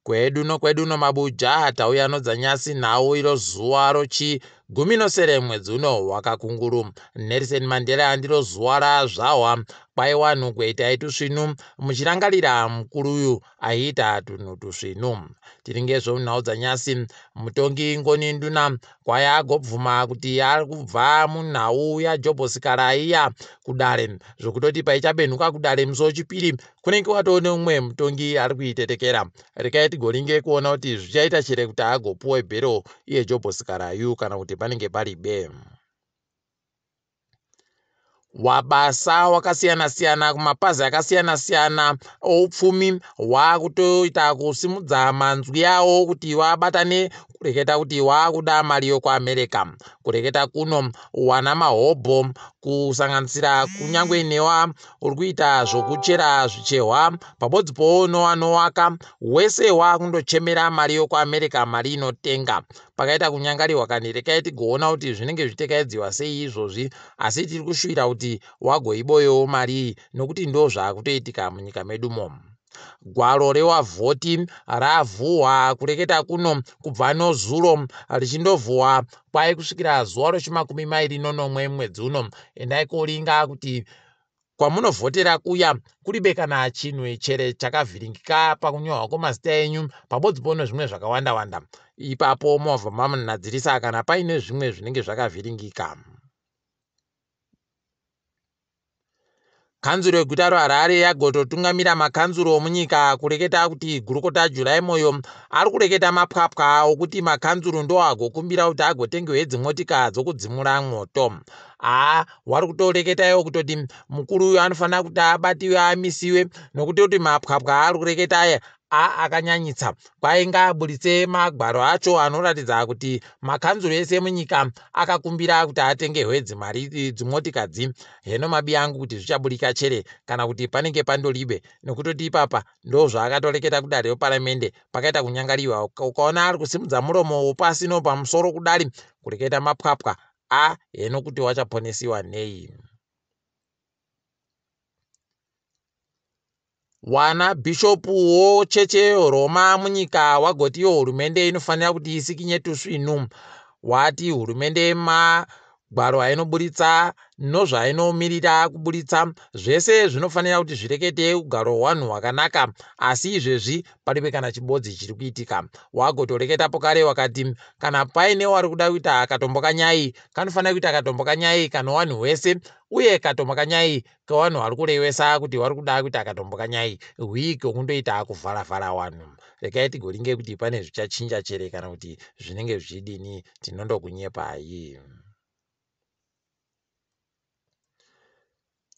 kwedu no mabuja tauya nodzanyasi nhau iro zuwa rochi gumi nosere mwedzi uno wakakunguru. Nelson Mandela ndiro zuwa razvawa kwai wanhu kuitai tusvinu muchirangarira mukuru uyu aiita tunhu tusvinu. Tiringezvo nhau dzanyasi mutongi ngoni nduna kwai agobvuma kuti ari kubva munhau yaJobosikara iya kudare zvokutoti paichabenhuka kudare musi wechipiri kunenge watone umwe mutongi ari kuitetekera. Rekai tigoringe kuona kuti zvichaita chere kuti agopuwe bhero iye Jobosikara yu kana kuti panenge paribe. Wabasa wakasiyana-siyana kumapazi akasiyana-siyana oupfumi wakutoita kusimudza manzwi yawo kuti wabatane kureketa kuti wakuda mari yokuAmerica. Kureketa kuno wana mahobho kusanganisira kunyangwe newa uri kuita zvokuchera zvichehwa pabodzipo nowanowaka wese wakundochemera mari yokuAmerica, mari inotenga. Pakaita kunyangariwa kani rekai tigoona kuti zvinenge zvitekaidziwa sei izvozvi, asi tiri kushuvira kuti wagoiboyewo mari nokuti ndo zvaakutoitika munyika medumo. Gwaro rewavhoti ravhuwa kureketa kuno kubva nozuro richindovhuwa kwai kusvikira zuwa rochimakumi mairi nonomwe mwedzi uno. Endai koringa kuti kwamunovhotera kuya kuribe kana chinhu chere chakavhiringika pakunyorwa kwemazita enyu pabodzipo nezvimwe zvakawanda-wanda. Ipapo movha mamunadzirisa kana paine zvimwe zvinenge zvakavhiringika. Kanzuro yeguta reHarare yagototungamira makanzuro omunyika kureketa kuti gurukota July Moyo ari kureketa mapwapwa okuti makanzuro ndo agokumbira kuti agotengewo hedzimotika dzokudzimura mwoto. Wari kutoreketayo kutoti mukuru uyu anofanira kuti abatiwe amisiwe nokuti kuti mapwapwa ari kureketa aya akanyanyitsa kwainga aburitse magwaro acho anoratidza kuti makanzuro ese munyika akakumbira kuti atengewe dzimotika dzi. Heno mabi angu kuti zvichaburika chere kana kuti panenge pandoribe nokutoti ipapa ndo zvaakatoreketa kudare reparamende pakaita kunyangariwa ukaona ari kusimudza muromo wopasi nopamusoro kudari kureketa mapwapwa heno kuti wachaponesiwa nei. Wana bishopuwo cheche Roma munyika wagoti iyo hurumende inofanira kuti isikinye tusvinu. Wati hurumende magwaro ainoburitsa nozvainomirira kuburitsa zvese zvinofanira kuti zvirekete ugaro hwanhu hwakanaka, asi izvezvi paribe kana chibodzi chiri kuitika. Wagotoreketapo kare wakati kana paine wari kuda kuita katombo kanyai kanofanira kuita katombo kanyai kana wanhu hwese, uye katombo kanyai kewanhu vari kurevesa kuti wari kuda kuita katombo kanyai hwiki okundoita kuvhara-vhara wanhu. Rekai tigoringe kuti pane zvichachinja chere kana kuti zvinenge zvidini, tinondokunyepai.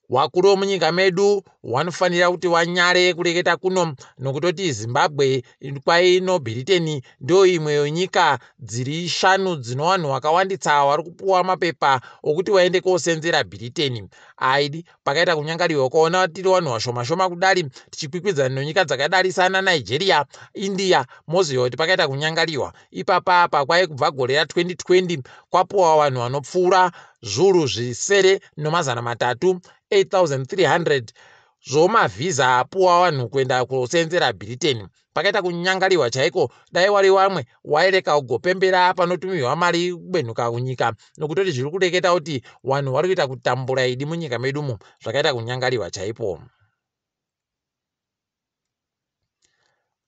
Wakuru womunyika medu wanofanira kuti wanyare kureketa kuno nokutoti Zimbabwe kwaino Britain ndo imwe yenyika dziri 5 dzino wanhu wakawanditsa wari kupuwa mapepa okuti waende kosenzera Britain. Aidi pakaita kunyangariwa kuona tiri wanhu washoma-shoma kudari tichikwikwidzana nenyika dzakadarisana Nigeria, India, moziva kuti pakaita kunyangariwa. Ipapa kwai kubva gore ra2020 kwapuwa wanhu vanopfuura zviuru zvisere nomazana matatu 8,300 zvomavhiza apuwa wanhu kuenda kusenzera Britain. Pakaita kunyangariwa chaiko, dai wari wamwe waireka ugopembera panotumirwa mari kubenhuka kunyika nokutoti zviri kureketa kuti wanhu vari kuita kutambura idi munyika medumo, zvakaita kunyangariwa chaipo.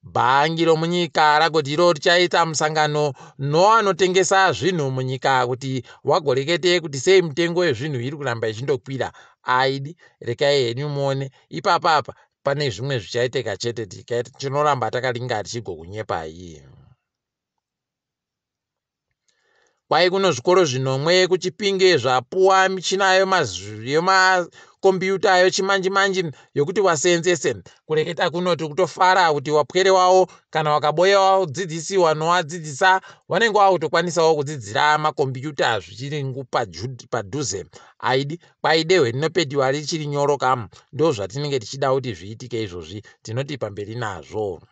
Bhangi romunyika ragoti iro richaita musangano noanotengesa zvinhu munyika kuti wagorekete kuti sei mitengo yezvinhu iri kuramba ichindokwira. Aidi rekai henyu muone ipapa pane zvimwe zvichaitika chete tinoramba takaringa tichigokunyepai. Kwai kuno zvikoro zvinomwe kuChipinge zvapuwa michina yemakombiyuta yochimanji-manji yokuti wasenzese. Kureketa kunoti kutofara kuti wapwere wawo kana wakaboya udzidzisi wanowadzidzisa vanenge wakutokwanisawo kudzidzira makombiyuta zvichiri padhuze. Aidi kwai dehwe rinopediwa richiri nyoro kamu, ndo zvatinenge tichida kuti zviitike izvozvi, tinoti pamberi nazvo.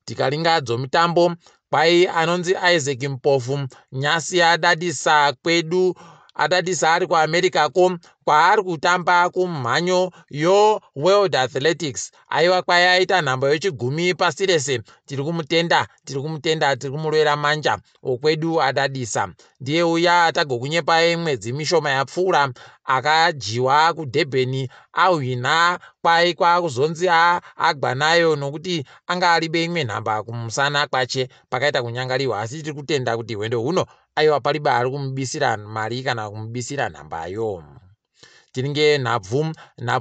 Tikaringa dzomutambo kwai anonzi Isaac Mpofu nyasi adadisa kwedu adadisa ari kuAmerica ko kwaari kutamba kumhanyo World Athletics. Aiwa kwai aita nhamba yechigumi pasi rese. Tiri kumurwera manja okwedu adadisa. Ndiye uya atagokunyepai mwedzi mishoma yapfuura akajiwa kuDurban ahwina kwai kwakuzonzi agwa nayo nokuti anga aribe imwe nhamba kumusana kwache pakaita kunyangariwa. Asi tiri kutenda kuti hwendo huno aiwa paribe ari kumubisira mari kana kumubisira nhambayo. Tiringe nhabvu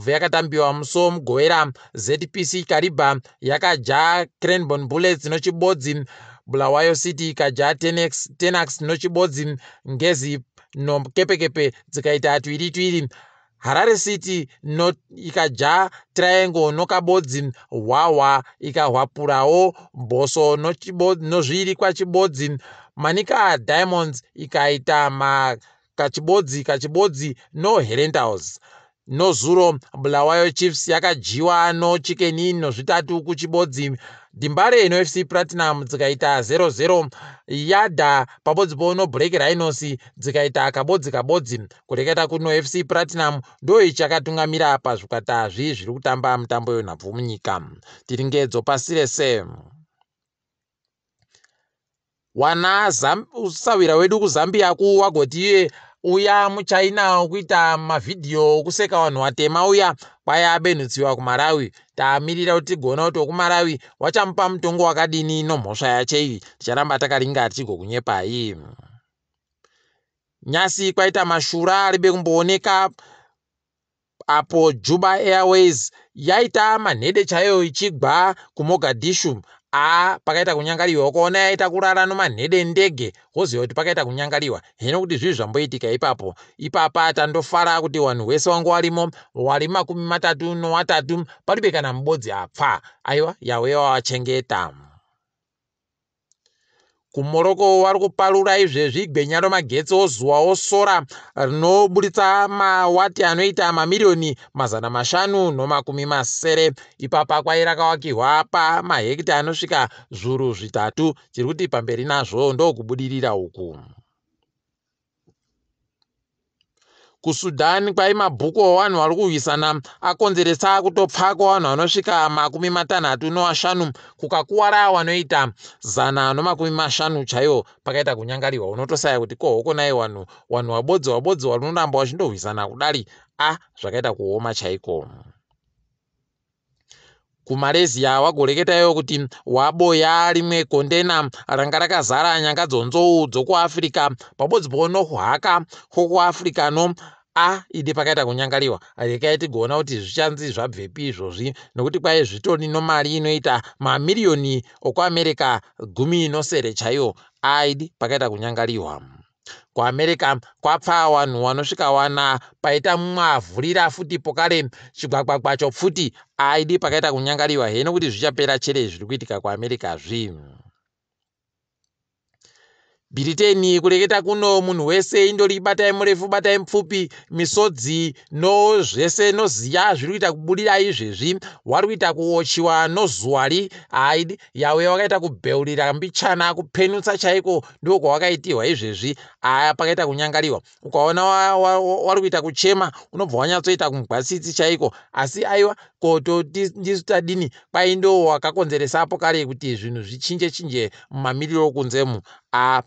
yakatambiwa muso mugowera ZPC Kariba yakaja Cranbourne Bullets noChiBuja. Bulawayo City ikaja Tenax noChiBuja. Ngezi noKepekepe dzikaita twiri. Harare City ikaja Triangle noKabodzi. Hwawa ikahwapurawo Mboso nozviri kwaChiBuja. Manika Diamonds ikaita Kachibodzi no Herentals. Nozuro Bulawayo Chiefs yakajiwa no Chicken Inn nozvitatu kuChiBuja. Dimbare no FC Platinum dzikaita 0-0. Yada pabodzipo no Black Rhinos dzikaita kabodzi. Kureketa kuno FC Platinum ndo ichakatungamira pazvikwata zviri kutamba mutambo yonhabvu munyika. Tiringedzo pasi rese. Wana usawira wedu kuZambia wagoti uya muChina kuita mavhidhiyo okuseka vanhu vatema uya kwaya abenutsiwa kuMalawi. Taamirira kuti tigona kuti kuMalawi wachamupa mutongo wakadini nomhosva yache iyi. Ticharamba takaringa tigokunyepai. Nyasi kwaita mashura aribe kumbooneka apo Juba Airways yaita manhede chayo ichigwa kuMogadishu. Pakaita kunyangariwa ukaona yaita kurara nomanhede ndege woziva kuti pakaita kunyangariwa. Hino kuti zvizvi zvamboitika ipapa tandofara kuti vanhu vese wangu warimo wari 33 paribe kana mubodzi apfa. Aiwa yawe wawachengeta. KuMorocco vari kuparura izvezvi gwenya romagetsi ozuva osora rinoburitsa mawati anoita mamirioni 570. Ipapa kwai rakavakirwa pamahekita anosvika zviuru 3. Tiri kuti pamberi nazvo ndokubudirira uku. KuSudan kwai mabhuku avanhu vari kurwisana akonzeresa kutopfa kwavanhu vanosvika 65 kukakuwara vanoita 150 chaiwo pakaita kunyangariwa. Unotosaya kuti kohokonai vanhu wabodzi vanoramba vachindohwisana kudari. Zvakaita kuoma chaiko. KuMalaysia wagoreketayo kuti waboya rimwe kondena ranga rakazara nyanga dzonzou dzokuAfrica pabodzipo nokuhaka kwokuAfrica idi pakaita kunyangariwa. Rekai tigona kuti zvichanzi zvabvepi izvozvi nokuti kwai zvitori nomari inoita mamirioni okuAmerica 10 chaiwo. Idi pakaita kunyangariwa. KuAmerica kwapfa vanhu vanosvika 4 paita mumwe avhurira futi pokare chigwagwagwa chopfuti. Idi pakaita kunyangariwa. Hino kuti zvichapera chere zviri kuitika kuAmerica Bulletin kureketa kuno munhu wese indori batai murefu batai mupfupi misodzi zvese noziya zviri kuita kubudira izvezvi wari kuita kuochiwa nozuwari. Yawe wakaita kubheurira mbichana kupenutsa chaiko ndiko kwawakaitirwa izvezvi. Pakaita kunyangariwa. Ukaona wari kuita kuchema unobva wanyatsoita kumugwasitsi chaiko. Asi aiwa koto ndisu tadini kwai ndo wakakonzeresapo kare kuti zvinhu zvichinje mumamiriro okunzemu.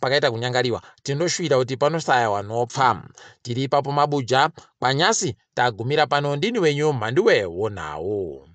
Pakaita kunyangariwa. Tindoshuvira kuti panosaya vanhu opfa. Tiri ipapo mabuja kwanyasi tagumira pano. Ndini wenyu Mhanduwe WeNhau.